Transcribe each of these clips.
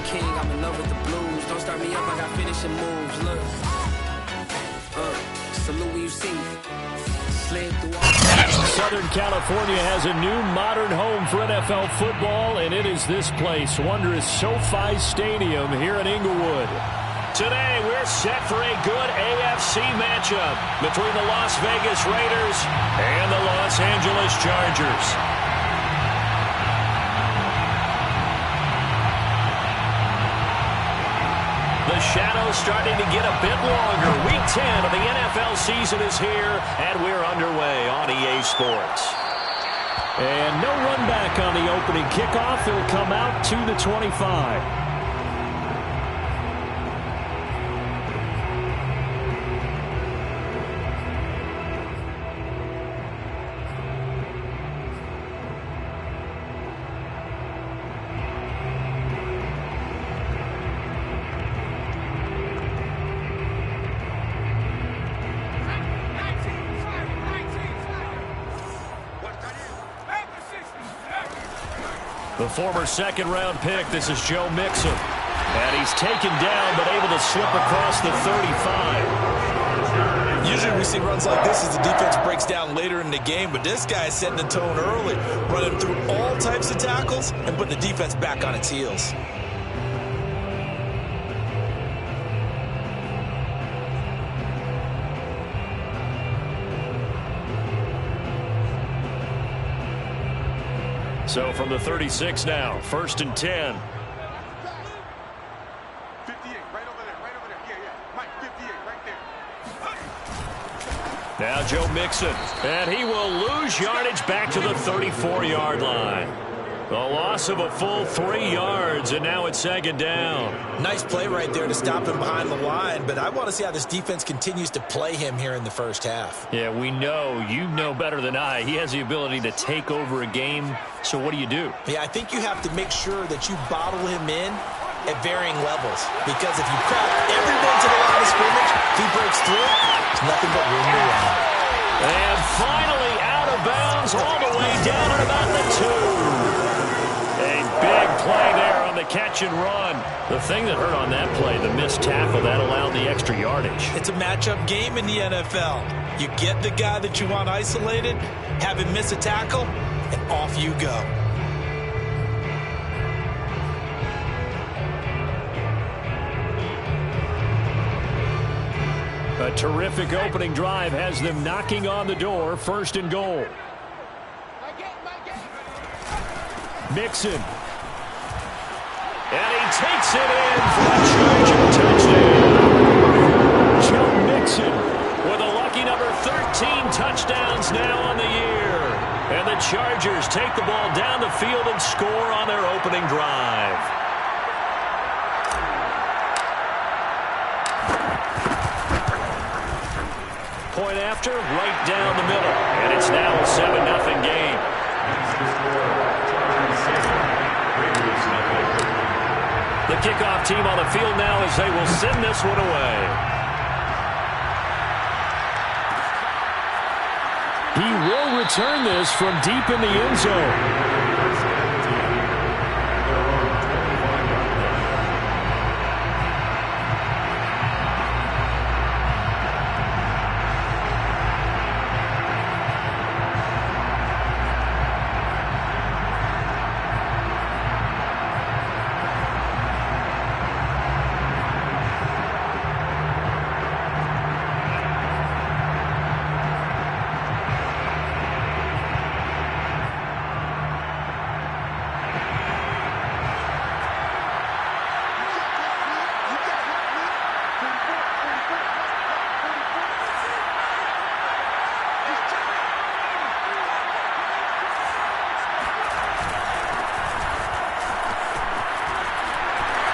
king, I'm in love with the blues. Don't start me up, I got finishing moves. Look, salute when you see me. Slid through all. Southern California has a new modern home for NFL football, and it is this place, wondrous SoFi Stadium here in Inglewood. Today, we're set for a good AFC matchup between the Las Vegas Raiders and the Los Angeles Chargers. The shadow's starting to get a bit longer. Week 10 of the NFL season is here, and we're underway on EA Sports. And no run back on the opening kickoff. It'll come out to the 25. The former second-round pick, this is Joe Mixon. And he's taken down, but able to slip across the 35. Usually we see runs like this as the defense breaks down later in the game, but this guy is setting the tone early, running through all types of tackles and putting the defense back on its heels. So from the 36 now, 1st and 10. 58, right over there. Yeah. Mike, 58, right there. Now Joe Mixon, and he will lose yardage back to the 34-yard line. The loss of a full 3 yards, and now it's second down. Nice play right there to stop him behind the line, but I want to see how this defense continues to play him here in the first half. Yeah, we know, you know better than I, he has the ability to take over a game, so what do you do? Yeah, I think you have to make sure that you bottle him in at varying levels, because if you crowd everyone to the line of scrimmage, if he breaks through, there's nothing but room to run. And finally out of bounds all the way down at about the 2. A big play there on the catch and run. The thing that hurt on that play, the missed tackle, that allowed the extra yardage. It's a matchup game in the NFL. You get the guy that you want isolated, have him miss a tackle, and off you go. A terrific opening drive has them knocking on the door, 1st and goal. Mixon. And he takes it in for a Charger touchdown. Joe Mixon with a lucky number 13 touchdowns now on the year. And the Chargers take the ball down the field and score on their opening drive. Point after, right down the middle. And it's now a 7-0 game. The kickoff team on the field now as they will send this one away. He will return this from deep in the end zone.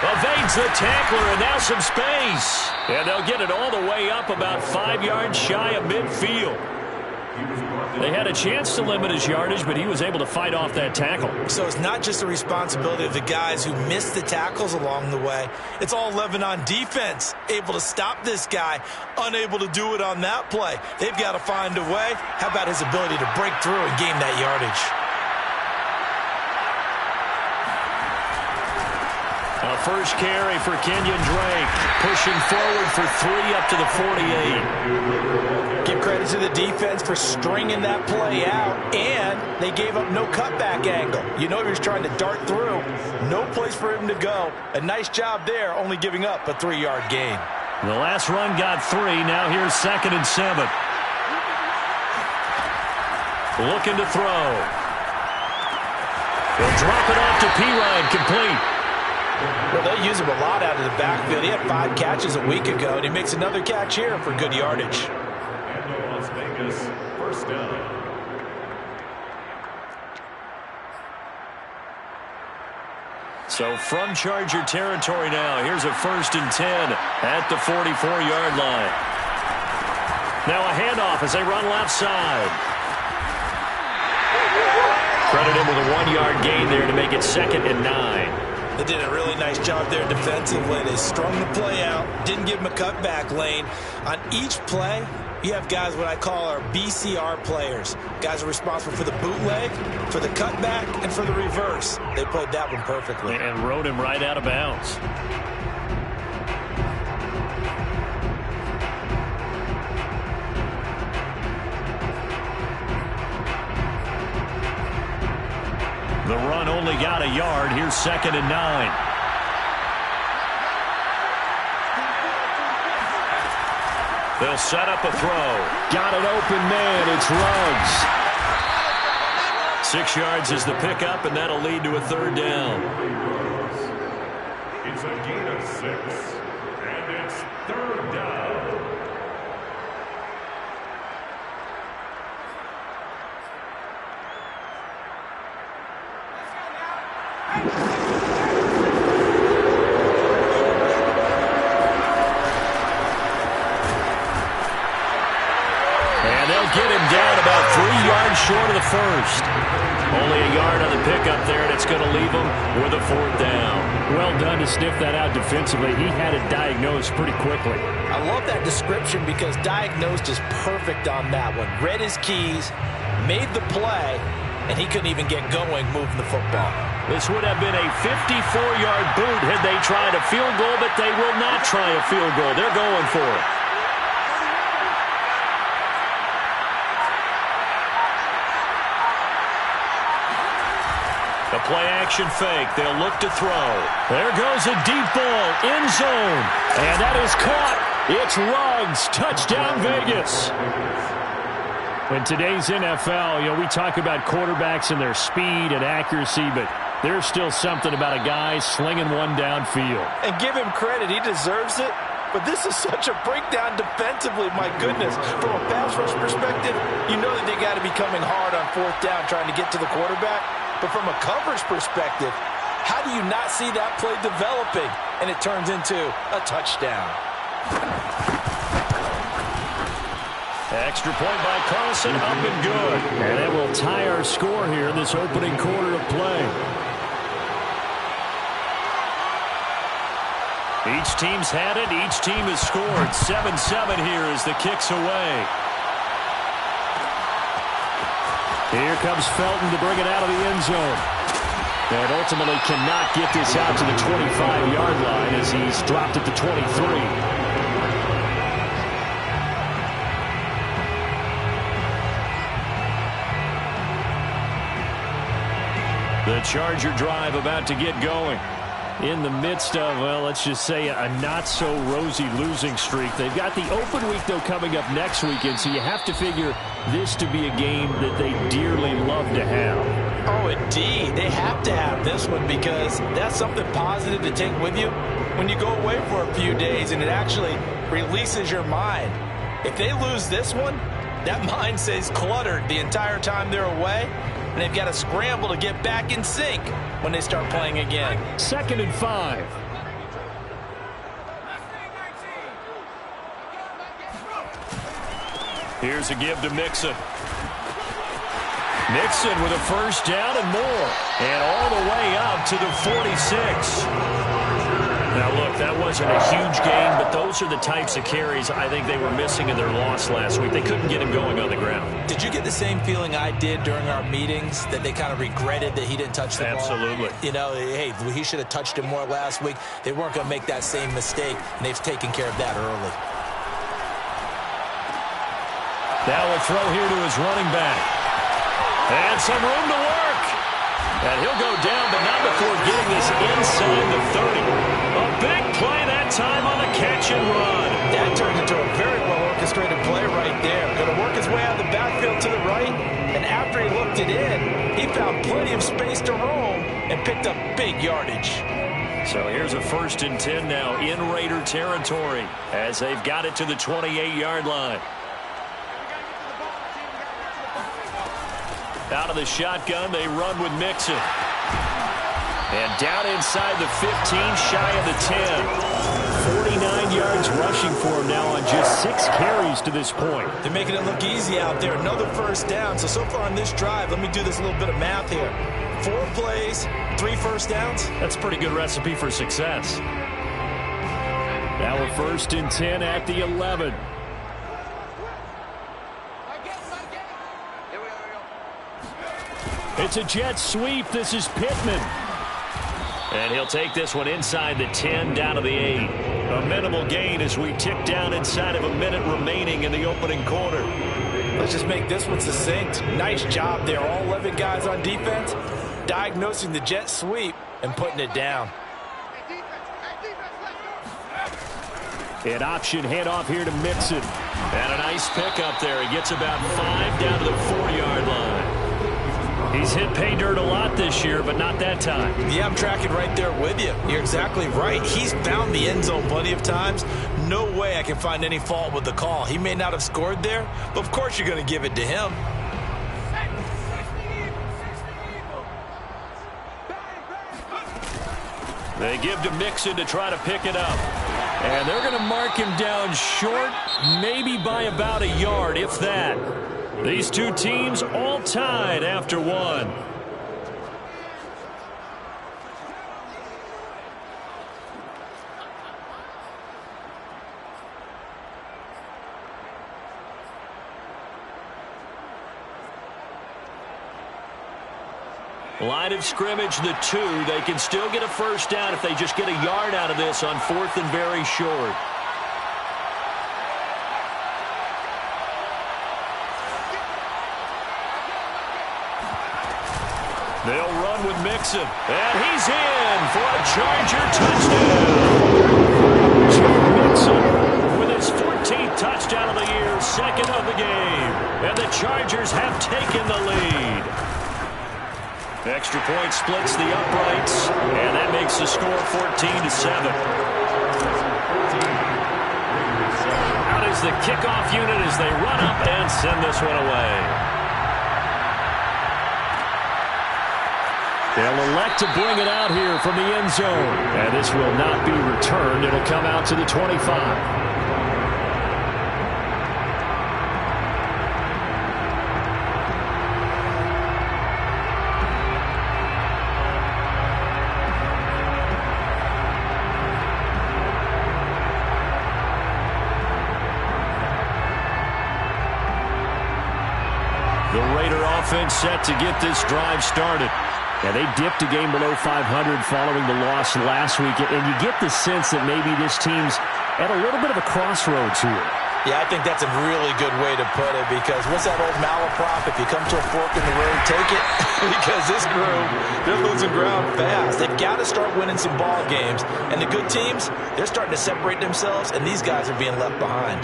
Evades the tackler, and now some space. And they'll get it all the way up about 5 yards shy of midfield. They had a chance to limit his yardage, but he was able to fight off that tackle. So it's not just the responsibility of the guys who missed the tackles along the way. It's all Lebanon defense, able to stop this guy, unable to do it on that play. They've got to find a way. How about his ability to break through and gain that yardage? A The first carry for Kenyon Drake. Pushing forward for 3 up to the 48. Give credit to the defense for stringing that play out, and they gave up no cutback angle. You know he was trying to dart through. No place for him to go. A nice job there, only giving up a 3-yard gain. The last run got 3. Now here's 2nd and 7. Looking to throw. He'll drop it off to Pirine, complete. Well, they use him a lot out of the backfield. He had 5 catches a week ago, and he makes another catch here for good yardage. Las Vegas, 1st down. So from Charger territory now, here's a 1st and 10 at the 44-yard line. Now a handoff as they run left side. Credit him with a 1-yard gain there to make it 2nd and 9. They did a really nice job there defensively. They strung the play out, didn't give him a cutback lane. On each play, you have guys what I call our BCR players. Guys are responsible for the bootleg, for the cutback, and for the reverse. They played that one perfectly. And rode him right out of bounds. The run only got a yard. Here's 2nd and 9. They'll set up a throw. Got an open man. It's Ruggs. 6 yards is the pickup, and that'll lead to a 3rd down. It's a gain of 6, and it's 3rd down. And they'll get him down about 3 yards short of the first. Only a yard on the pickup there, and it's going to leave him with a 4th down. Well done to sniff that out defensively. He had it diagnosed pretty quickly. I love that description because diagnosed is perfect on that one. Read his keys, made the play, and he couldn't even get going moving the football. This would have been a 54-yard boot had they tried a field goal, but they will not try a field goal. They're going for it. The play-action fake. They'll look to throw. There goes a deep ball. End zone. And that is caught. It's Ruggs. Touchdown, Vegas. In today's NFL, we talk about quarterbacks and their speed and accuracy, but there's still something about a guy slinging one downfield. And give him credit. He deserves it. But this is such a breakdown defensively. My goodness. From a pass rush perspective, you know that they got to be coming hard on 4th down trying to get to the quarterback. But from a coverage perspective, how do you not see that play developing? And it turns into a touchdown. Extra point by Carlson, up and good. And that will tie our score here in this opening quarter of play. Each team's had it. Each team has scored. 7-7 here as the kick's away. Here comes Felton to bring it out of the end zone. And ultimately cannot get this out to the 25-yard line as he's dropped at the 23. The Charger drive about to get going. In the midst of, well, let's just say a not-so-rosy losing streak. They've got the open week, though, coming up next weekend, so you have to figure this to be a game that they dearly love to have. Oh, indeed. They have to have this one because that's something positive to take with you when you go away for a few days, and it actually releases your mind. If they lose this one, that mind stays cluttered the entire time they're away, and they've got to scramble to get back in sync when they start playing again. 2nd and 5. Here's a give to Mixon. Mixon with a 1st down and more. And all the way up to the 46. Now, look, that wasn't a huge gain, but those are the types of carries I think they were missing in their loss last week. They couldn't get him going on the ground. Did you get the same feeling I did during our meetings, that they kind of regretted that he didn't touch the ball? Absolutely. You know, hey, he should have touched it more last week. They weren't going to make that same mistake, and they've taken care of that early. Now a throw here to his running back. And some room to work. And he'll go down, but not before getting this inside the 30. A big play that time on the catch and run. That turned into a very well-orchestrated play right there. Going to work his way out of the backfield to the right, and after he looked it in, he found plenty of space to roam and picked up big yardage. So here's a 1st and 10 now in Raider territory as they've got it to the 28-yard line. Out of the shotgun, they run with Mixon. And down inside the 15, shy of the 10. 49 yards rushing for him now on just 6 carries to this point. They're making it look easy out there. Another 1st down. So far on this drive, let me do this little bit of math here. 4 plays, 3 1st downs. That's a pretty good recipe for success. Now a 1st and 10 at the 11. It's a jet sweep. This is Pittman. And he'll take this one inside the 10, down to the 8. A minimal gain as we tick down inside of a minute remaining in the opening quarter. Let's just make this one succinct. Nice job there. All 11 guys on defense diagnosing the jet sweep and putting it down. An option handoff here to Mixon. And a nice pickup there. He gets about 5 down to the 4-yard line. He's hit pay dirt a lot this year, but not that time. Yeah, I'm tracking right there with you. You're exactly right. He's found the end zone plenty of times. No way I can find any fault with the call. He may not have scored there, but of course you're going to give it to him. They give to Mixon to try to pick it up. And they're going to mark him down short, maybe by about a yard, if that. These two teams all tied after one. Line of scrimmage, the 2. They can still get a 1st down if they just get a yard out of this on 4th and very short. They'll run with Mixon. And he's in for a Charger touchdown. Joe Mixon with his 14th touchdown of the year, 2nd of the game. And the Chargers have taken the lead. Extra point splits the uprights, and that makes the score 14-7. Out is the kickoff unit as they run up and send this one away. They'll elect to bring it out here from the end zone. And this will not be returned. It'll come out to the 25. The Raider offense set to get this drive started. And they dipped a game below 500 following the loss last week. And you get the sense that maybe this team's at a little bit of a crossroads here. Yeah, I think that's a really good way to put it, because what's that old malaprop? If you come to a fork in the road, take it. Because this group, they're losing ground fast. They've got to start winning some ball games. And the good teams, they're starting to separate themselves, and these guys are being left behind.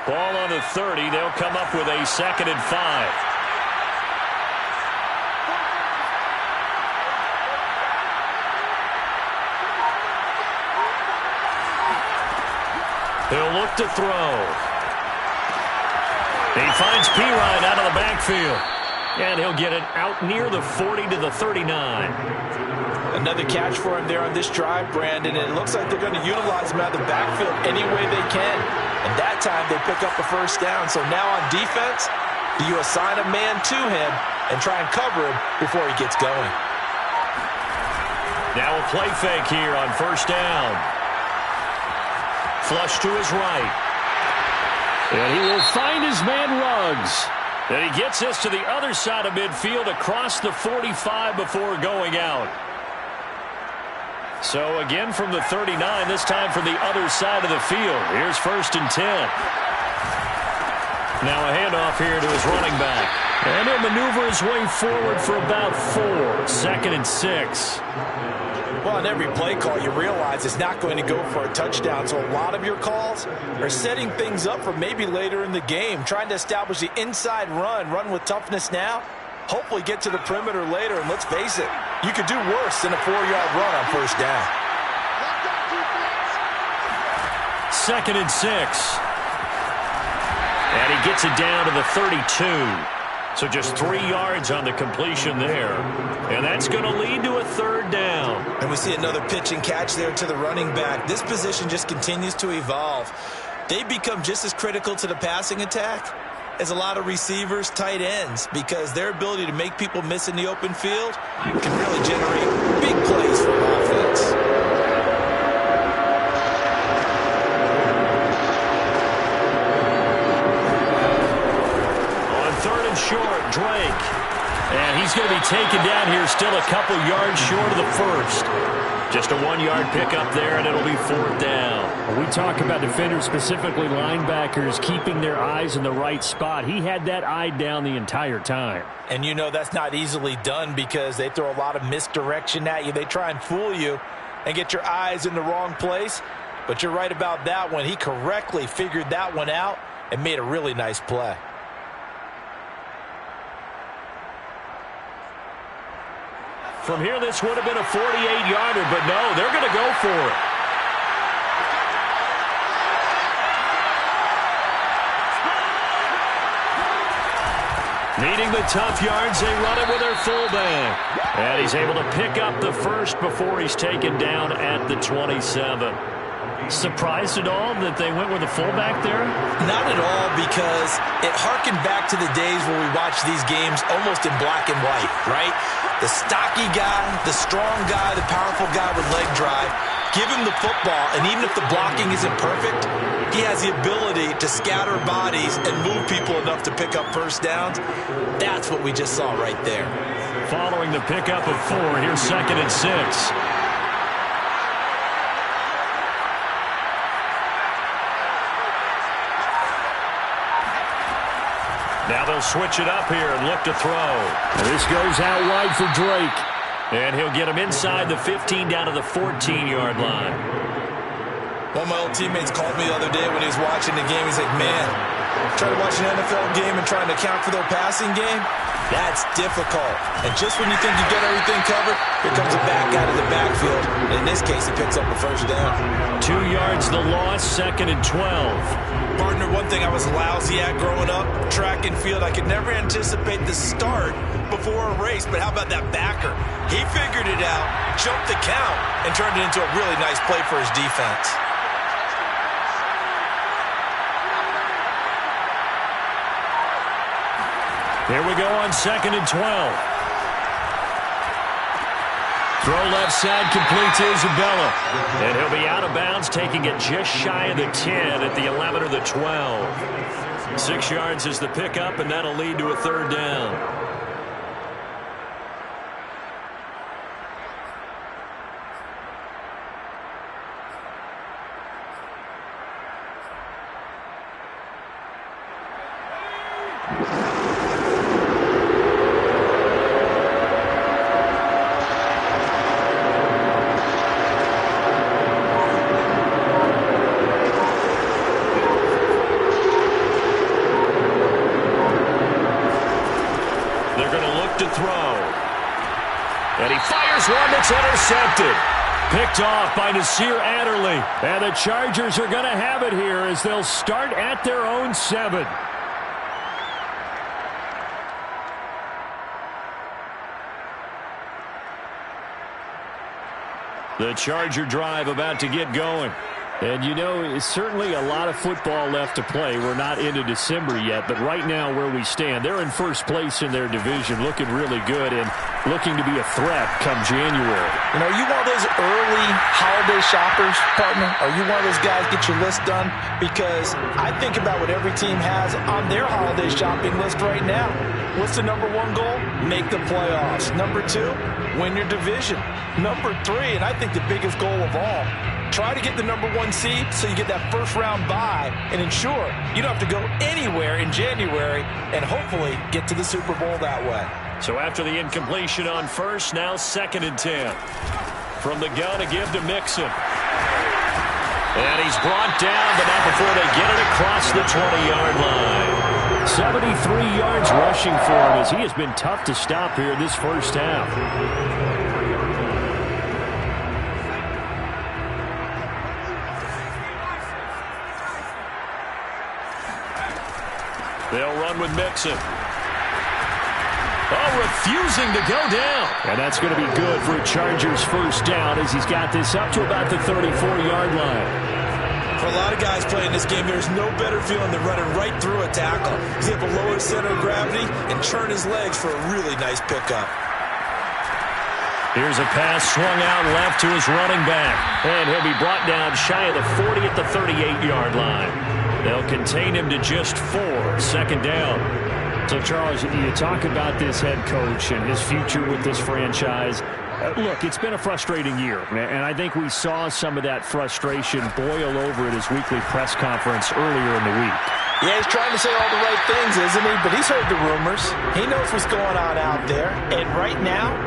Ball on the 30. They'll come up with a 2nd and 5. He'll look to throw. He finds Pirine out of the backfield. And he'll get it out near the 40 to the 39. Another catch for him there on this drive, Brandon. And it looks like they're going to utilize him out of the backfield any way they can. And that time they pick up a 1st down. So now on defense, you assign a man to him, and try and cover him before he gets going. Now a play fake here on first down. Flush to his right. And he will find his man Ruggs. And he gets this to the other side of midfield across the 45 before going out. So again from the 39, this time from the other side of the field. Here's 1st and 10. Now a handoff here to his running back. And he'll maneuver his way forward for about 4. 2nd and 6. Well, on every play call, you realize it's not going to go for a touchdown. So a lot of your calls are setting things up for maybe later in the game, trying to establish the inside run with toughness now, hopefully get to the perimeter later. And let's face it, you could do worse than a 4-yard run on first down. 2nd and 6. And he gets it down to the 32. So just 3 yards on the completion there. And that's going to lead to a 3rd down. And we see another pitch and catch there to the running back. This position just continues to evolve. They become just as critical to the passing attack as a lot of receivers, tight ends, because their ability to make people miss in the open field can really generate big plays for an offense. Short, Drake. And he's going to be taken down here still a couple yards short of the first. Just a 1-yard pickup there, and it'll be 4th down. We talk about defenders, specifically linebackers, keeping their eyes in the right spot. He had that eye down the entire time. And you know that's not easily done because they throw a lot of misdirection at you. They try and fool you and get your eyes in the wrong place. But you're right about that one. He correctly figured that one out and made a really nice play. From here, this would have been a 48-yarder, but no, they're going to go for it. Needing the tough yards, they run it with their fullback. And he's able to pick up the first before he's taken down at the 27. Surprised at all that they went with a fullback there? Not at all, because it harkened back to the days where we watched these games almost in black and white, right? The stocky guy, the strong guy, the powerful guy with leg drive. Give him the football, and even if the blocking isn't perfect, he has the ability to scatter bodies and move people enough to pick up first downs. That's what we just saw right there. Following the pickup of 4, here's 2nd and 6. Now they'll switch it up here and look to throw. And this goes out wide for Drake. And he'll get him inside the 15 down to the 14-yard line. One of my old teammates called me the other day when he was watching the game. He's like, man, trying to watch an NFL game and trying to account for their passing game, that's difficult. And just when you think you get everything covered, here comes a back out of the backfield. And in this case, he picks up a first down. 2 yards the loss, 2nd and 12. Partner, one thing I was lousy at growing up, track and field, I could never anticipate the start before a race, but how about that backer? He figured it out, jumped the count, and turned it into a really nice play for his defense. Here we go on 2nd and 12. Throw left side, complete to Isabella. And he'll be out of bounds, taking it just shy of the 10 at the 11 or the 12. 6 yards is the pickup, and that'll lead to a 3rd down. Intercepted. Picked off by Nasir Adderley. And the Chargers are going to have it here as they'll start at their own 7. The Charger drive about to get going. And, you know, it's certainly a lot of football left to play. We're not into December yet, but right now where we stand, they're in first place in their division, looking really good and looking to be a threat come January. You know, you one of those early holiday shoppers, partner? Are you one of those guys get your list done? Because I think about what every team has on their holiday shopping list right now. What's the number one goal? Make the playoffs. Number two, win your division. Number three, and I think the biggest goal of all, try to get the number one seed so you get that first round bye and ensure you don't have to go anywhere in January and hopefully get to the Super Bowl that way. So after the incompletion on first, now 2nd and 10. From the gun to give to Mixon. And he's brought down, but not before they get it across the 20-yard line. 73 yards rushing for him as he has been tough to stop here this first half. They'll run with Mixon. Oh, refusing to go down. And that's going to be good for a Chargers first down as he's got this up to about the 34-yard line. For a lot of guys playing this game, there's no better feeling than running right through a tackle. He's able to lower his center of gravity and churn his legs for a really nice pickup. Here's a pass swung out left to his running back. And he'll be brought down shy of the 40 at the 38-yard line. They'll contain him to just 4, 2nd down. So, Charles, you talk about this head coach and his future with this franchise. Look, it's been a frustrating year, and I think we saw some of that frustration boil over at his weekly press conference earlier in the week. Yeah, he's trying to say all the right things, isn't he? But he's heard the rumors. He knows what's going on out there. And right now,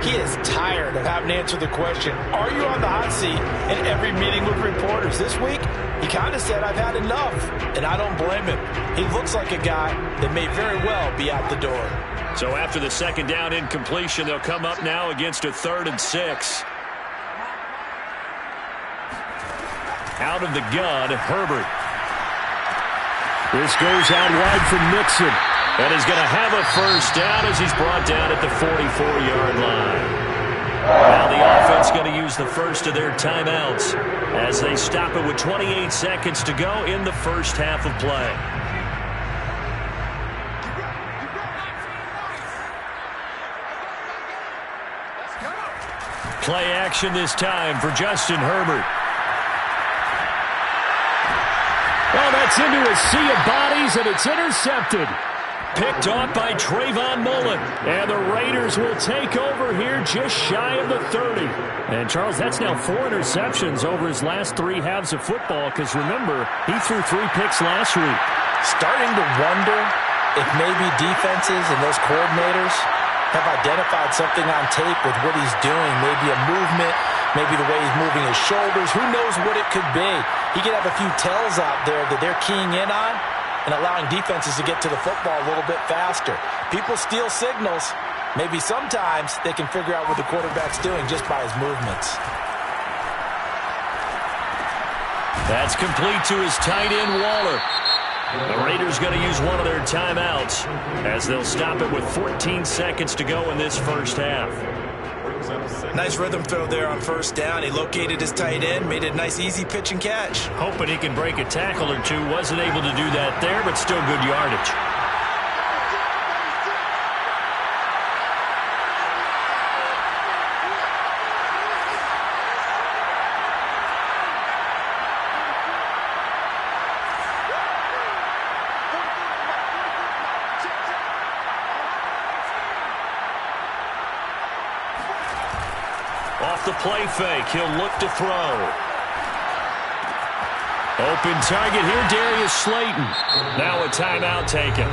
he is tired of having to answer the question, are you on the hot seat in every meeting with reporters? This week, he kind of said, I've had enough, and I don't blame him. He looks like a guy that may very well be out the door. So after the 2nd down incompletion, they'll come up now against a 3rd and 6. Out of the gun, Herbert. This goes out wide for Mixon. And he's going to have a first down as he's brought down at the 44-yard line. Now the offense going to use the first of their timeouts as they stop it with 28 seconds to go in the first half of play. Play action this time for Justin Herbert. Well, that's into a sea of bodies, and it's intercepted. Picked off by Trayvon Mullen. And the Raiders will take over here just shy of the 30. And, Charles, that's now 4 interceptions over his last 3 halves of football because, remember, he threw 3 picks last week. Starting to wonder if maybe defenses and those coordinators have identified something on tape with what he's doing. Maybe a movement, maybe the way he's moving his shoulders. Who knows what it could be? He could have a few tells out there that they're keying in on and allowing defenses to get to the football a little bit faster. People steal signals. Maybe sometimes they can figure out what the quarterback's doing just by his movements. That's complete to his tight end, Waller. The Raiders going to use one of their timeouts as they'll stop it with 14 seconds to go in this first half. Nice rhythm throw there on first down. He located his tight end, made it a nice easy pitch and catch. Hoping he can break a tackle or two. Wasn't able to do that there, but still good yardage. Off the play fake, he'll look to throw. Open target here, Darius Slayton. Now a timeout taken.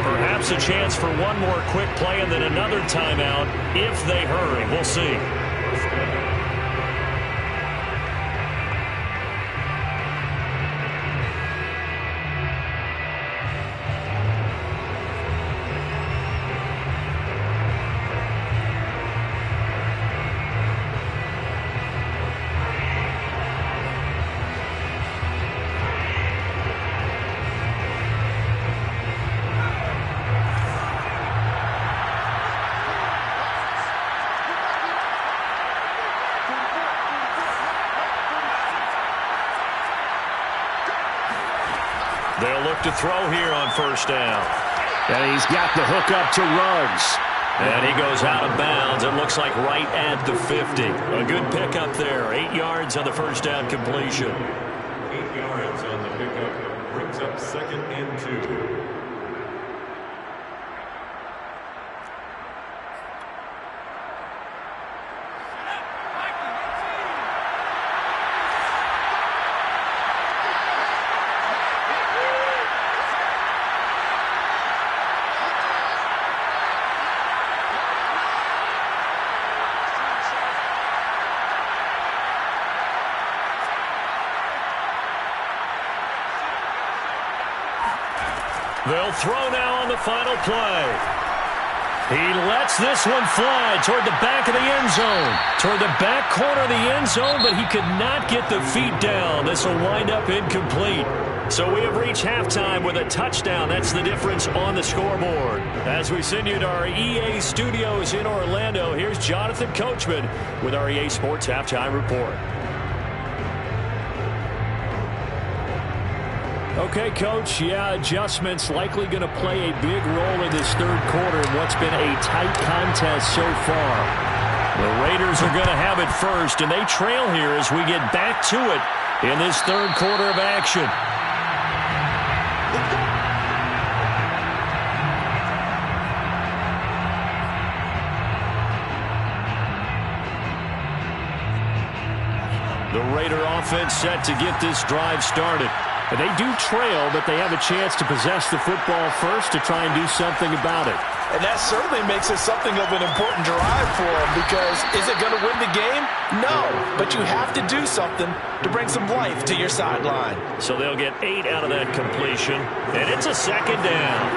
Perhaps a chance for one more quick play and then another timeout if they hurry. We'll see. to throw here on first down. And he's got the hook up to Ruggs. And he goes out of bounds. It looks like right at the 50. A good pickup there. 8 yards on the first down completion. 8 yards on the pickup. Brings up 2nd and 2. They'll throw now on the final play. He lets this one fly toward the back of the end zone. Toward the back corner of the end zone, but he could not get the feet down. This will wind up incomplete. So we have reached halftime with a touchdown. That's the difference on the scoreboard. As we send you to our EA studios in Orlando, here's Jonathan Coachman with our EA Sports Halftime Report. Okay, Coach, adjustments likely going to play a big role in this third quarter in what's been a tight contest so far. The Raiders are going to have it first, and they trail here as we get back to it in this third quarter of action. The Raider offense set to get this drive started. And they do trail, but they have a chance to possess the football first to try and do something about it. And that certainly makes it something of an important drive for them, because is it going to win the game? No, but you have to do something to bring some life to your sideline. So they'll get 8 out of that completion, and it's a second down.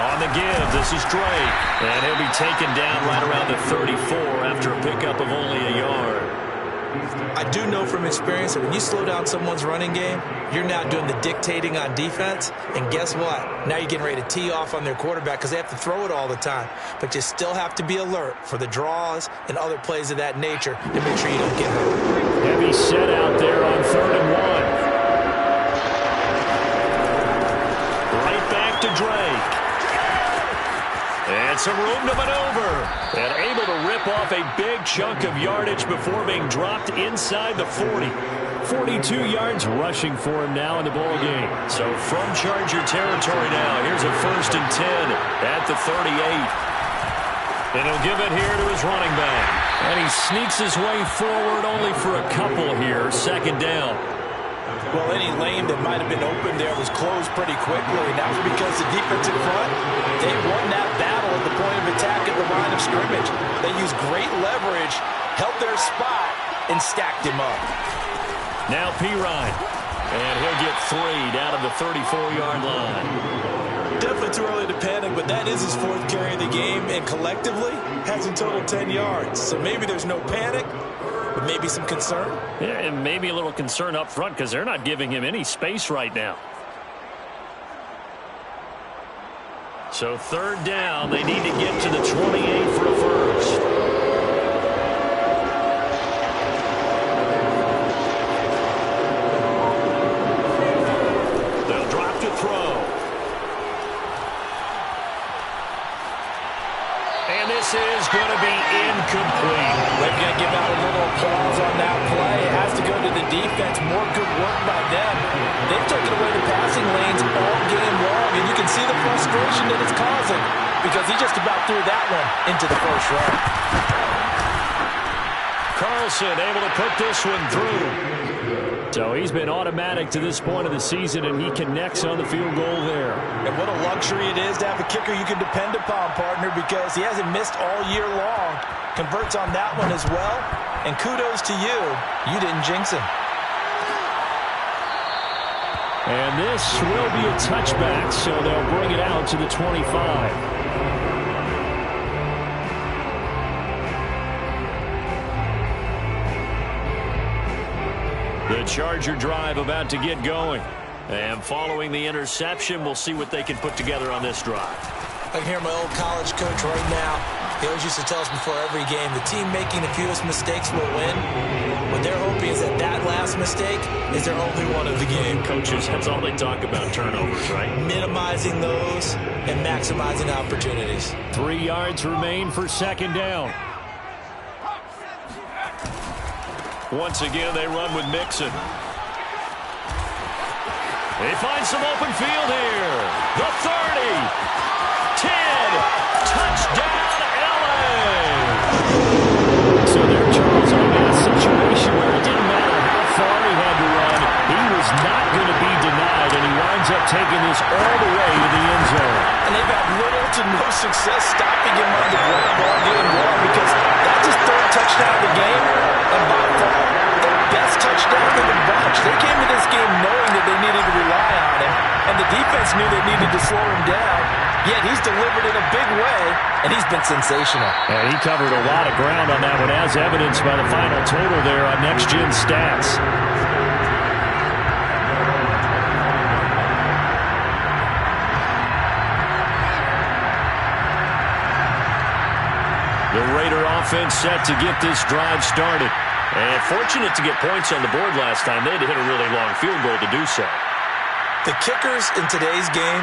On the give, this is Drake. And he'll be taken down right around the 34 after a pickup of only a yard. I do know from experience that when you slow down someone's running game, you're now doing the dictating on defense. And guess what? Now you're getting ready to tee off on their quarterback because they have to throw it all the time. But you still have to be alert for the draws and other plays of that nature to make sure you don't get hurt. Heavy set out there on 3rd and 1. Right back to Drake. And some room to maneuver. And able to rip off a big chunk of yardage before being dropped inside the 40. 42 yards rushing for him now in the ball game. So from Charger territory now, here's a 1st and 10 at the 38. And he'll give it here to his running back. And he sneaks his way forward only for a couple here. 2nd down. Well, any lane that might have been open there was closed pretty quickly, and that was because the defense in front, they won that battle at the point of attack at the line of scrimmage. They used great leverage, held their spot, and stacked him up. Now Pirine, and he'll get 3 down to the 34-yard line. Definitely too early to panic, but that is his 4th carry of the game, and collectively has a total 10 yards. So maybe there's no panic, but maybe some concern. Yeah, and maybe a little concern up front because they're not giving him any space right now. So 3rd down, they need to get to the 28 for a first. They'll drop to throw. And this is going to be incomplete. We're going to give out a little applause on that play. It has to go to the defense. More good work by them. They've taken away the passing lanes all game long, and you can see the frustration that it's causing because he just about threw that one into the first row. Carlson able to put this one through. So he's been automatic to this point of the season, and he connects on the field goal there. And what a luxury it is to have a kicker you can depend upon, partner, because he hasn't missed all year long. Converts on that one as well. And kudos to you. You didn't jinx him. And this will be a touchback, so they'll bring it out to the 25. The Charger drive about to get going. And following the interception, we'll see what they can put together on this drive. I can hear my old college coach right now. He always used to tell us before every game, the team making the fewest mistakes will win. What they're hoping is that that last mistake is their only one of the game. Coaches, that's all they talk about, turnovers, right? Minimizing those and maximizing opportunities. 3 yards remain for second down. Once again, they run with Mixon. They find some open field here. The 30. 10. Touchdown, LA. So there, Charles, I got a situation where it didn't matter how far he had to run. He was not going to be denied, and he winds up taking this all the way to the end zone. And they've had little to no success stopping him on the ground or getting wrong, because that's his third touchdown of the game, and by far the best touchdown of the bunch. They came to this game knowing that they needed to rely on him, and the defense knew they needed to slow him down. Yet he's delivered in a big way, and he's been sensational. Yeah, he covered a lot of ground on that one, as evidenced by the final total there on Next Gen Stats. The Raider offense set to get this drive started. And fortunate to get points on the board last time. They had to hit a really long field goal to do so. The kickers in today's game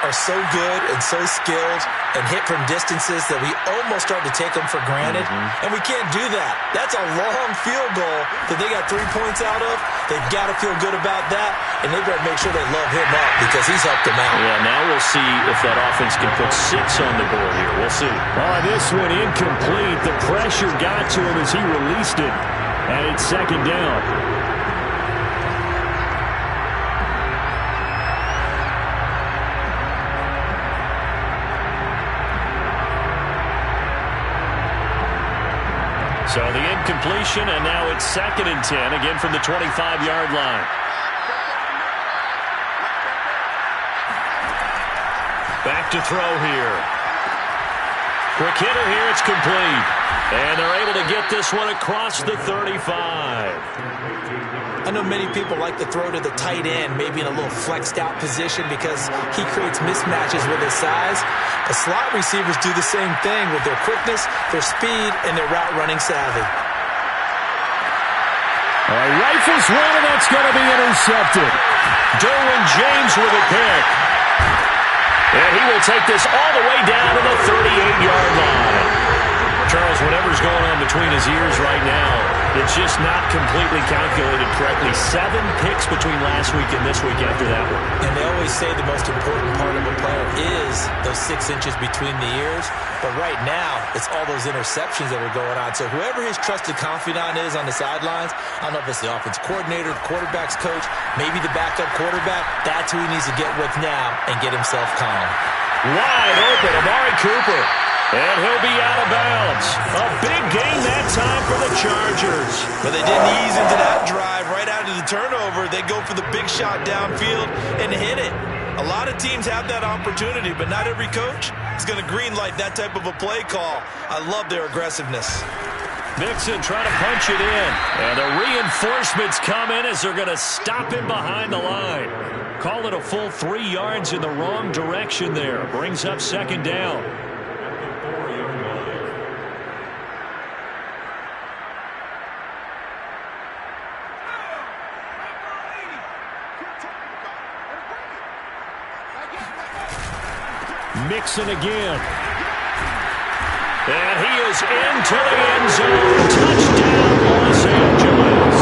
are so good and so skilled and hit from distances that we almost start to take them for granted. And we can't do that. That's a long field goal that they got 3 points out of. They've got to feel good about that, and they better make sure they love him up because he's helped them out. Yeah, now we'll see if that offense can put 6 on the board here. We'll see. Oh, this one incomplete. The pressure got to him as he released it, and it's second down. So the incompletion, and now it's 2nd and 10, again from the 25-yard line. Back to throw here. Quick hitter here, it's complete. And they're able to get this one across the 35. I know many people like to throw to the tight end, maybe in a little flexed out position because he creates mismatches with his size. But slot receivers do the same thing with their quickness, their speed, and their route running savvy. All right, rifles one, and that's going to be intercepted. Derwin James with a pick. And he will take this all the way down to the 38-yard line. Charles, whatever's going on between his ears right now, it's just not completely calculated correctly. 7 picks between last week and this week after that one. And they always say the most important part of a player is those 6 inches between the ears. But right now, it's all those interceptions that are going on. So whoever his trusted confidant is on the sidelines, I don't know if it's the offense coordinator, the quarterback's coach, maybe the backup quarterback, that's who he needs to get with now and get himself calm. Wide open, Amari Cooper. And he'll be out of bounds. A big gain that time for the Chargers. But they didn't ease into that drive right out of the turnover. They go for the big shot downfield and hit it. A lot of teams have that opportunity, but not every coach is going to green light that type of a play call. I love their aggressiveness. Mixon trying to punch it in. And the reinforcements come in as they're going to stop him behind the line. Call it a full 3 yards in the wrong direction there. Brings up second down. Mixon again. And he is into the end zone. Touchdown, Los Angeles.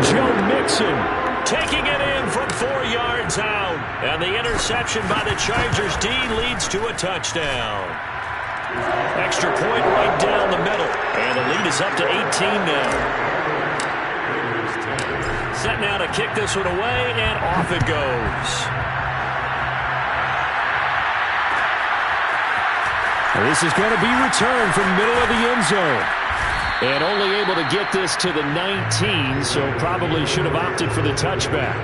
Joe Mixon taking it in from 4 yards out. And the interception by the Chargers D leads to a touchdown. Extra point right down the middle. And the lead is up to 18 now. Set now to kick this one away, and off it goes. This is going to be returned from the middle of the end zone. And only able to get this to the 19, so probably should have opted for the touchback.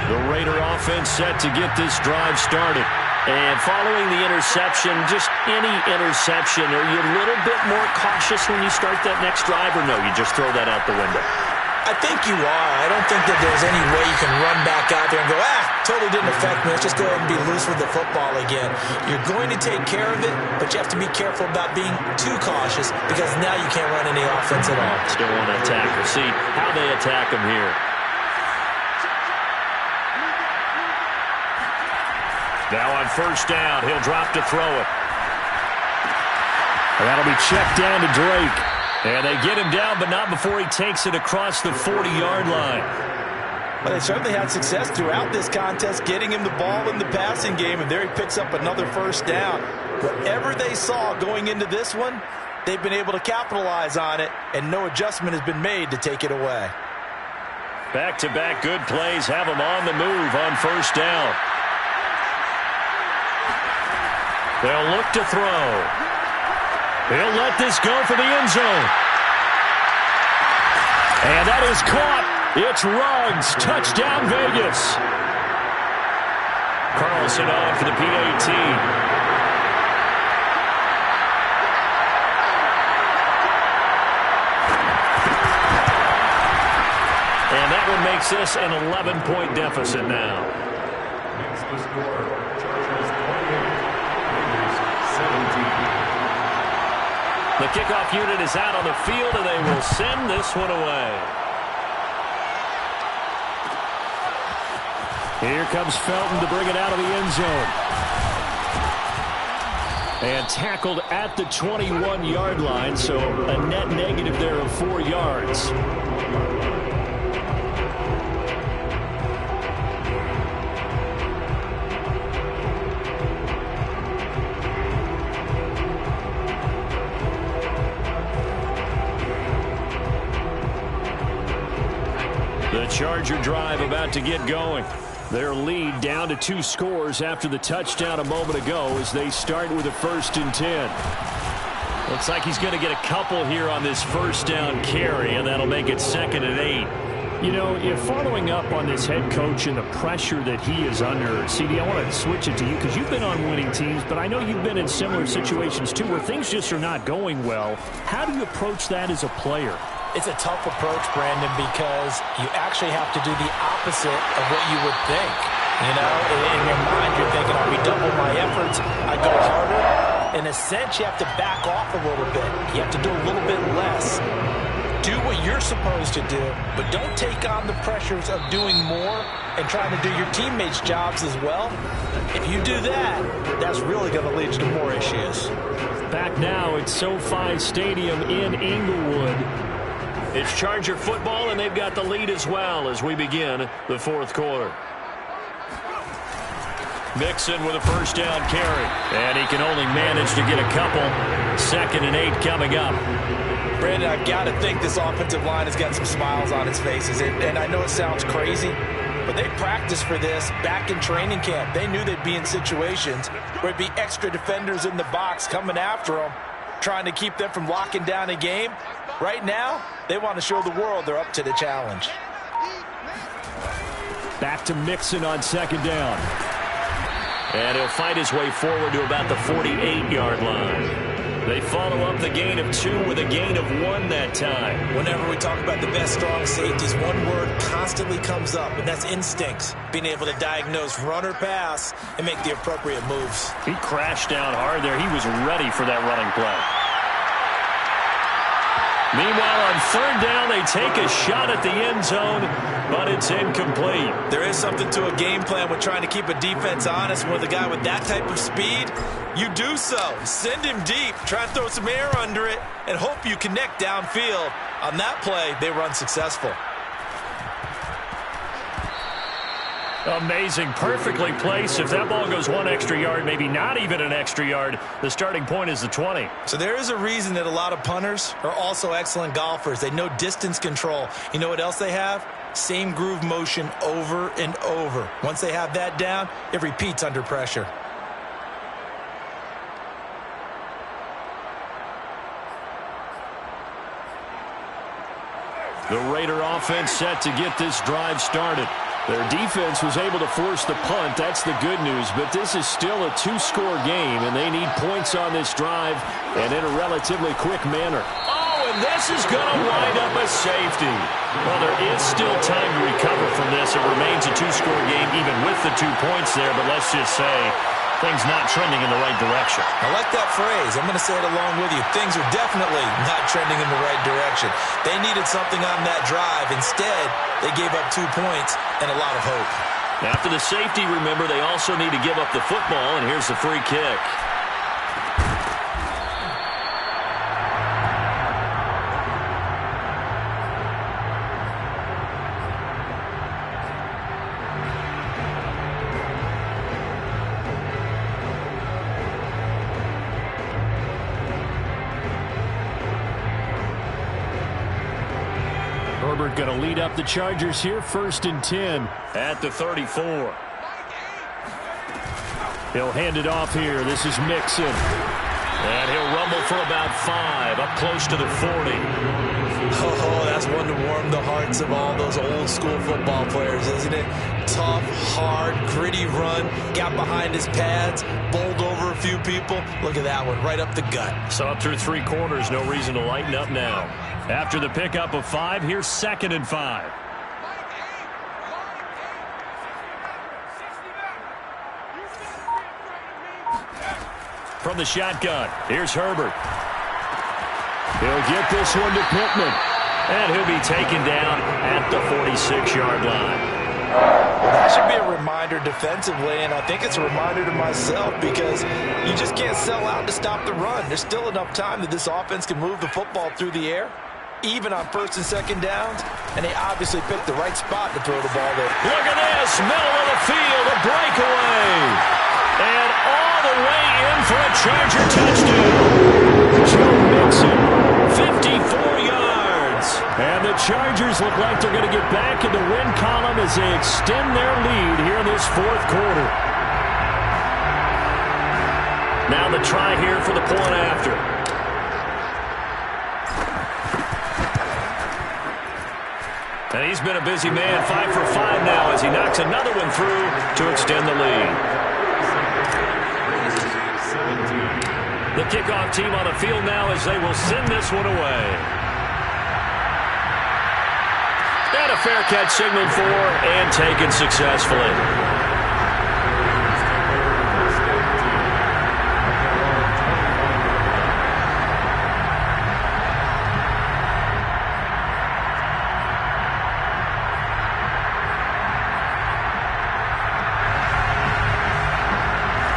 The Raider offense set to get this drive started. And following the interception, just any interception, are you a little bit more cautious when you start that next drive, or no, you just throw that out the window? I think you are. I don't think that there's any way you can run back out there and go, totally didn't affect me. Let's just go ahead and be loose with the football again. You're going to take care of it, but you have to be careful about being too cautious because now you can't run any offense at all. Still want to attack. We'll see how they attack him here. Now on first down, he'll drop to throw it. And that'll be checked down to Drake. And they get him down, but not before he takes it across the 40-yard line. Well, they certainly had success throughout this contest, getting him the ball in the passing game, and there he picks up another first down. Whatever they saw going into this one, they've been able to capitalize on it, and no adjustment has been made to take it away. Back-to-back good plays have him on the move on first down. They'll look to throw. He'll let this go for the end zone. And that is caught. It's Ruggs. Touchdown, Vegas. Carlson on for the PAT. And that one makes this an 11-point deficit now. Makes the score. Chargers 28. Raiders 17. The kickoff unit is out on the field, and they will send this one away. Here comes Felton to bring it out of the end zone. And tackled at the 21-yard line, so a net negative there of 4 yards. The Charger drive about to get going. Their lead down to 2 scores after the touchdown a moment ago as they start with a 1st and 10. Looks like he's going to get a couple here on this first down carry, and that'll make it 2nd and 8. You know, if following up on this head coach and the pressure that he is under, CD, I want to switch it to you because you've been on winning teams, but I know you've been in similar situations too where things just are not going well. How do you approach that as a player? It's a tough approach, Brandon, because you actually have to do the opposite of what you would think. You know, in your mind, you're thinking, I'll redouble my efforts. I go harder. In a sense, you have to back off a little bit. You have to do a little bit less. Do what you're supposed to do, but don't take on the pressures of doing more and trying to do your teammates' jobs as well. If you do that, that's really going to lead to more issues. Back now at SoFi Stadium in Inglewood. It's Charger football, and they've got the lead as well as we begin the 4th quarter. Mixon with a first down carry, and he can only manage to get a couple. 2nd and 8 coming up. Brandon, I've got to think this offensive line has got some smiles on its faces, and I know it sounds crazy, but they practiced for this back in training camp. They knew they'd be in situations where it'd be extra defenders in the box coming after them, trying to keep them from locking down a game. Right now, they want to show the world they're up to the challenge. Back to Mixon on 2nd down. And he'll fight his way forward to about the 48-yard line. They follow up the gain of 2 with a gain of 1 that time. Whenever we talk about the best strong safeties, one word constantly comes up, and that's instincts. Being able to diagnose run or pass and make the appropriate moves. He crashed down hard there. He was ready for that running play. Meanwhile, on 3rd down, they take a shot at the end zone, but it's incomplete. There is something to a game plan with trying to keep a defense honest. With a guy with that type of speed, you do so. Send him deep, try and throw some air under it, and hope you connect downfield. On that play, they were unsuccessful. Amazing. Perfectly placed. If that ball goes 1 extra yard, maybe not even an extra yard, the starting point is the 20. So there is a reason that a lot of punters are also excellent golfers. They know distance control. You know what else they have? Same groove motion over and over. Once they have that down, it repeats under pressure. The Raider offense set to get this drive started. Their defense was able to force the punt. That's the good news. But this is still a two-score game, and they need points on this drive and in a relatively quick manner. Oh, and this is going to wind up a safety. Well, there is still time to recover from this. It remains a two-score game even with the 2 points there. But let's just say things not trending in the right direction. I like that phrase. I'm going to say it along with you. Things are definitely not trending in the right direction. They needed something on that drive. Instead, they gave up 2 points and a lot of hope. After the safety, remember, they also need to give up the football, and here's the free kick. Herbert going to lead up the Chargers here, 1st and 10 at the 34. He'll hand it off here. This is Mixon. And he'll rumble for about 5, up close to the 40. Oh, that's one to warm the hearts of all those old school football players, isn't it? Tough, hard, gritty run. Got behind his pads, bowled over a few people. Look at that one, right up the gut. So up through 3 quarters, no reason to lighten up now. After the pickup of 5, here's 2nd and 5. From the shotgun, here's Herbert. He'll get this one to Pittman. And he'll be taken down at the 46-yard line. That should be a reminder defensively, and I think it's a reminder to myself because you just can't sell out to stop the run. There's still enough time that this offense can move the football through the air, even on 1st and 2nd downs, and they obviously picked the right spot to throw the ball there. Look at this, middle of the field, a breakaway. And all the way in for a Charger touchdown. Joe Mixon, 54 yards. And the Chargers look like they're going to get back in the win column as they extend their lead here in this 4th quarter. Now the try here for the point after. And he's been a busy man, 5 for 5 now as he knocks another one through to extend the lead. The kickoff team on the field now as they will send this one away. And a fair catch signaled for and taken successfully.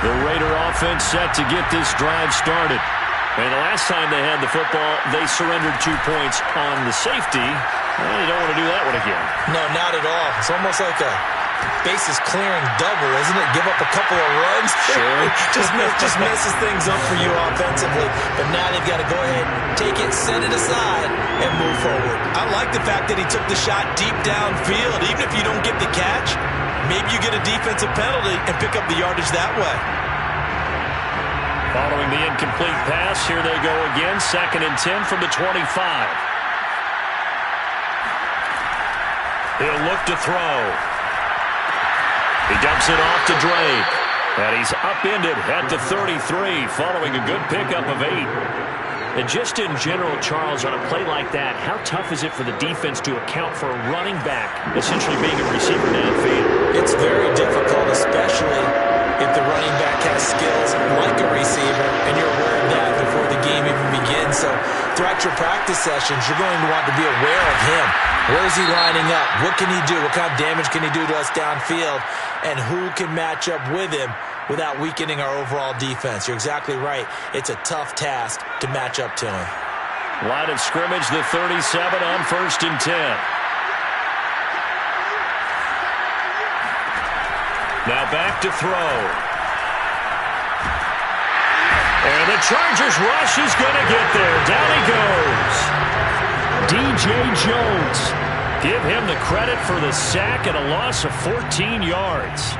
The Raider offense set to get this drive started. And the last time they had the football, they surrendered 2 points on the safety. Well, you don't want to do that one again. No, not at all. It's almost like a bases clearing double, isn't it? Give up a couple of runs. Sure. just messes things up for you offensively. But now they've got to go ahead, take it, set it aside, and move forward. I like the fact that he took the shot deep downfield. Even if you don't get the catch, maybe you get a defensive penalty and pick up the yardage that way. Following the incomplete pass, here they go again. 2nd and 10 from the 25. He'll look to throw. He dumps it off to Drake. And he's upended at the 33 following a good pickup of 8. And just in general, Charles, on a play like that, how tough is it for the defense to account for a running back essentially being a receiver downfield? It's very difficult, especially if the running back has skills like a receiver, and you're aware of that before the game even begins. So throughout your practice sessions, you're going to want to be aware of him. Where is he lining up? What can he do? What kind of damage can he do to us downfield? And who can match up with him without weakening our overall defense? You're exactly right. It's a tough task to match up to him. Line of scrimmage, the 37 on 1st and 10. Now back to throw. And the Chargers rush is going to get there. Down he goes. DJ Jones. Give him the credit for the sack and a loss of 14 yards.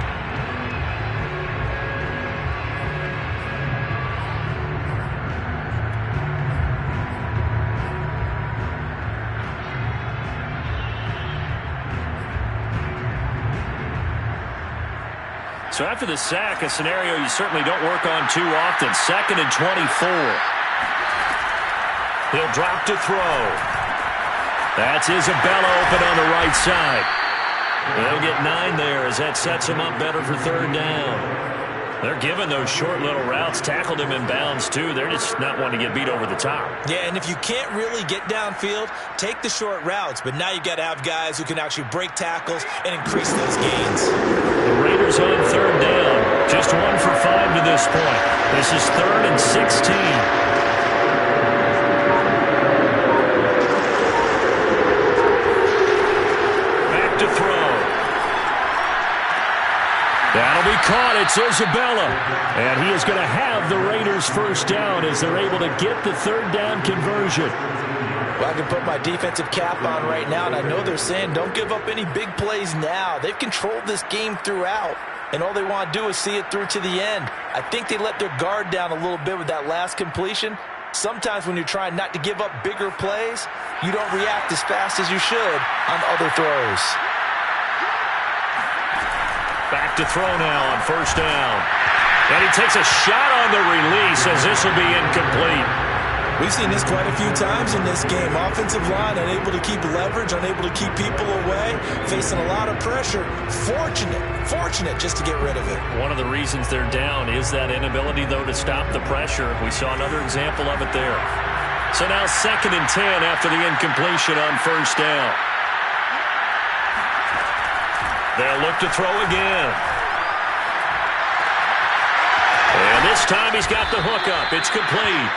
So after the sack, a scenario you certainly don't work on too often. 2nd and 24. He'll drop to throw. That's Isabella open on the right side. They'll get 9 there as that sets him up better for 3rd down. They're giving those short little routes. Tackled him in bounds, too. They're just not wanting to get beat over the top. Yeah, and if you can't really get downfield, take the short routes. But now you've got to have guys who can actually break tackles and increase those gains. The Raiders on 3rd down. Just 1 for 5 to this point. This is 3rd and 16. Back to throw. That'll be caught. It's Isabella. And he is going to have the Raiders 1st down as they're able to get the 3rd down conversion. Well, I can put my defensive cap on right now, and I know they're saying don't give up any big plays now. They've controlled this game throughout, and all they want to do is see it through to the end. I think they let their guard down a little bit with that last completion. Sometimes when you're trying not to give up bigger plays, you don't react as fast as you should on other throws. Back to throw now on 1st down. And he takes a shot on the release as this will be incomplete. We've seen this quite a few times in this game. Offensive line unable to keep leverage, unable to keep people away, facing a lot of pressure. Fortunate just to get rid of it. One of the reasons they're down is that inability, though, to stop the pressure. We saw another example of it there. So now 2nd and 10 after the incompletion on 1st down. They'll look to throw again. And this time he's got the hook up. It's complete.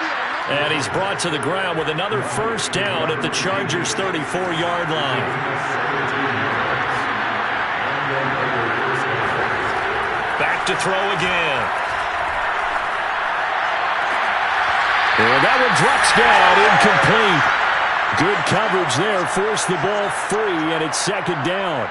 And he's brought to the ground with another 1st down at the Chargers' 34-yard line. Back to throw again. And that one drops down, incomplete. Good coverage there, forced the ball free, and it's 2nd down.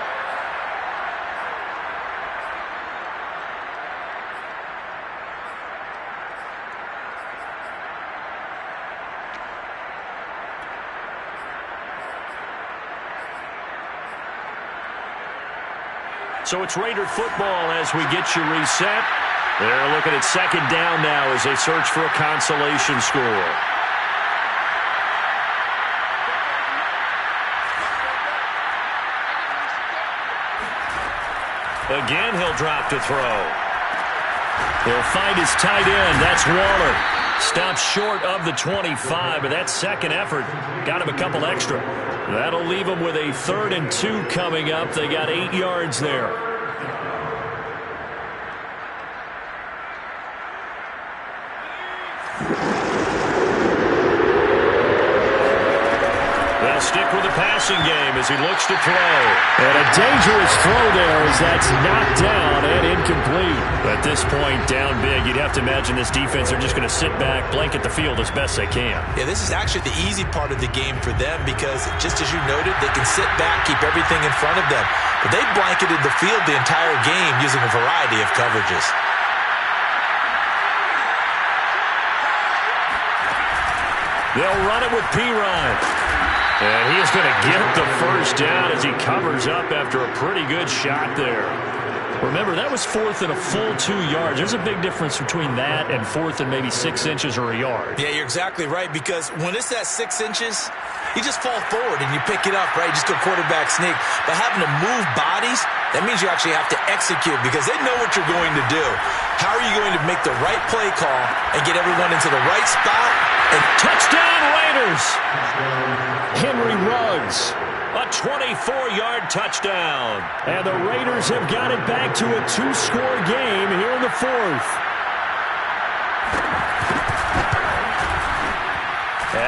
So it's Raider football as we get you reset. They're looking at 2nd down now as they search for a consolation score. Again, he'll drop to throw. He'll find his tight end. That's Waller. Stops short of the 25, but that second effort got him a couple extra. That'll leave him with a 3rd and 2 coming up. They got 8 yards there. They'll stick with the passing game as he looks to throw. And a dangerous throw there as that's knocked down and incomplete. At this point, down big, you'd have to imagine this defense are just going to sit back, blanket the field as best they can. Yeah, this is actually the easy part of the game for them because, just as you noted, they can sit back, keep everything in front of them. But they blanketed the field the entire game using a variety of coverages. They'll run it with Pirine. And he is going to get the 1st down as he covers up after a pretty good shot there. Remember, that was 4th and a full 2 yards. There's a big difference between that and 4th and maybe 6 inches or a yard. Yeah, you're exactly right, because when it's that 6 inches, you just fall forward and you pick it up, right? You just go quarterback sneak. But having to move bodies, that means you actually have to execute because they know what you're going to do. How are you going to make the right play call and get everyone into the right spot? And touchdown, Raiders! Henry Ruggs, a 24-yard touchdown. And the Raiders have got it back to a 2-score game here in the 4th.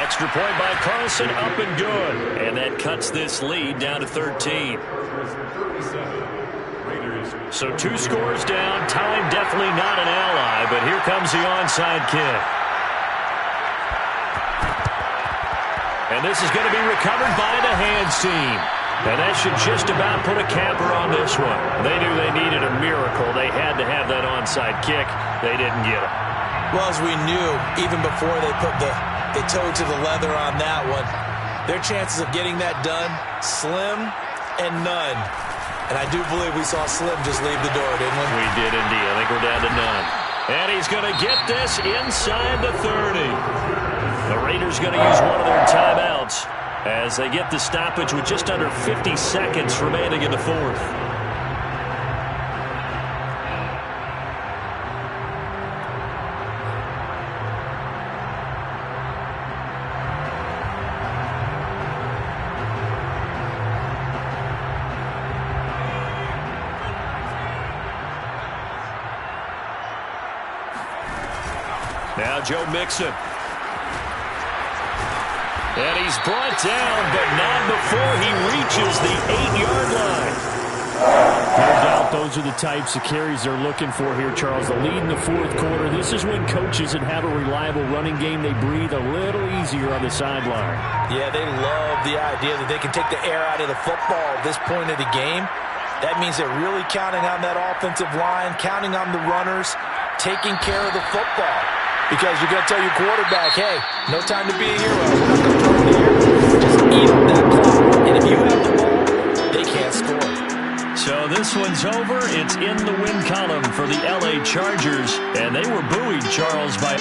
Extra point by Carlson, up and good. And that cuts this lead down to 13. So 2 scores down. Time definitely not an ally, but here comes the onside kick. And this is going to be recovered by the hands team. And that should just about put a capper on this one. They knew they needed a miracle. They had to have that onside kick. They didn't get it. Well, as we knew, even before they put the toe to the leather on that one, their chances of getting that done, slim and none. And I do believe we saw Slim just leave the door, didn't we? We did indeed. I think we're down to none. And he's going to get this inside the 30. The Raiders going to use one of their timeouts as they get the stoppage with just under 50 seconds remaining in the fourth. Now Joe Mixon. And he's brought down, but not before he reaches the 8-yard line. No doubt those are the types of carries they're looking for here, Charles. The lead in the fourth quarter. This is when coaches that have a reliable running game, they breathe a little easier on the sideline. Yeah, they love the idea that they can take the air out of the football at this point of the game. That means they're really counting on that offensive line, counting on the runners, taking care of the football. Because you're going to tell your quarterback, hey, no time to be a hero. Just eat up that clock. And if you have the ball, they can't score. So this one's over. It's in the win column for the LA Chargers. And they were buoyed, Charles, by